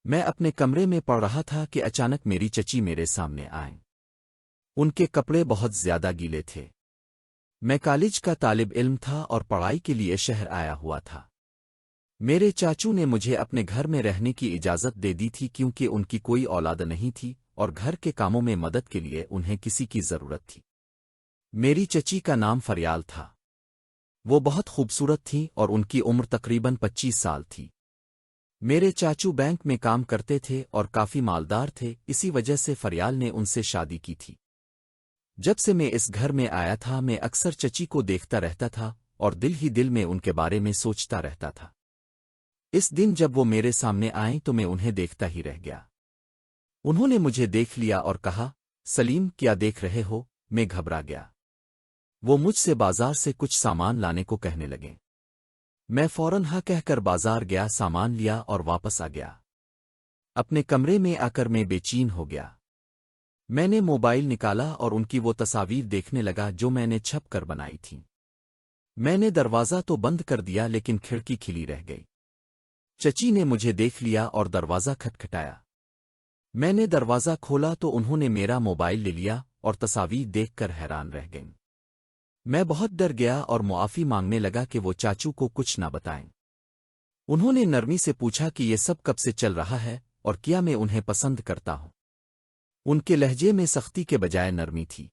میں اپنے کمرے میں پڑ رہا تھا کہ اچانک میری چچی میرے سامنے آئیں۔ ان کے کپڑے بہت زیادہ گیلے تھے۔ میں کالج کا طالب علم تھا اور پڑھائی کے لیے شہر آیا ہوا تھا۔ میرے چاچو نے مجھے اپنے گھر میں رہنے کی اجازت دے دی تھی کیونکہ ان کی کوئی اولاد نہیں تھی اور گھر کے کاموں میں مدد کے لیے انہیں کسی کی ضرورت تھی۔ میری چچی کا نام فریال تھا۔ وہ بہت خوبصورت تھی اور ان کی عمر تقریباً 25 سال تھی۔ میرے چاچو بینک میں کام کرتے تھے اور کافی مالدار تھے، اسی وجہ سے فریال نے ان سے شادی کی تھی۔ جب سے میں اس گھر میں آیا تھا میں اکثر چچی کو دیکھتا رہتا تھا اور دل ہی دل میں ان کے بارے میں سوچتا رہتا تھا۔ اس دن جب وہ میرے سامنے آئیں تو میں انہیں دیکھتا ہی رہ گیا۔ انہوں نے مجھے دیکھ لیا اور کہا، سلیم کیا دیکھ رہے ہو؟ میں گھبرا گیا۔ وہ مجھ سے بازار سے کچھ سامان لانے کو کہنے لگے۔ میں فوراً ہاں کہہ کر بازار گیا، سامان لیا اور واپس آ گیا۔ اپنے کمرے میں آ کر میں بے چین ہو گیا۔ میں نے موبائل نکالا اور ان کی وہ تصاویر دیکھنے لگا جو میں نے چھپ کر بنائی تھیں۔ میں نے دروازہ تو بند کر دیا لیکن کھڑکی کھلی رہ گئی۔ چچی نے مجھے دیکھ لیا اور دروازہ کھٹکھٹایا۔ میں نے دروازہ کھولا تو انہوں نے میرا موبائل لے لیا اور تصاویر دیکھ کر حیران رہ گئیں۔ میں بہت ڈر گیا اور معافی مانگنے لگا کہ وہ چاچو کو کچھ نہ بتائیں۔ انہوں نے نرمی سے پوچھا کہ یہ سب کب سے چل رہا ہے اور کیا میں انہیں پسند کرتا ہوں۔ ان کے لہجے میں سختی کے بجائے نرمی تھی۔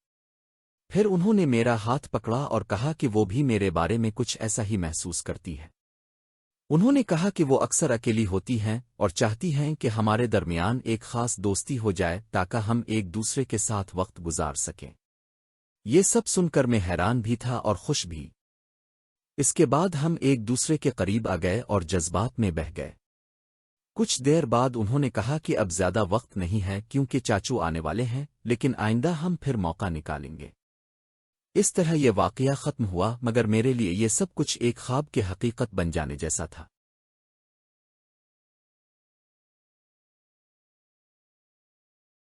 پھر انہوں نے میرا ہاتھ پکڑا اور کہا کہ وہ بھی میرے بارے میں کچھ ایسا ہی محسوس کرتی ہے۔ انہوں نے کہا کہ وہ اکثر اکیلی ہوتی ہیں اور چاہتی ہیں کہ ہمارے درمیان ایک خاص دوستی ہو جائے تاکہ ہم ایک دوسرے کے ساتھ وقت گزار سکیں۔ یہ سب سن کر میں حیران بھی تھا اور خوش بھی۔ اس کے بعد ہم ایک دوسرے کے قریب آ گئے اور جذبات میں بہہ گئے۔ کچھ دیر بعد انہوں نے کہا کہ اب زیادہ وقت نہیں ہے کیونکہ چاچو آنے والے ہیں، لیکن آئندہ ہم پھر موقع نکالیں گے۔ اس طرح یہ واقعہ ختم ہوا، مگر میرے لیے یہ سب کچھ ایک خواب کے حقیقت بن جانے جیسا تھا۔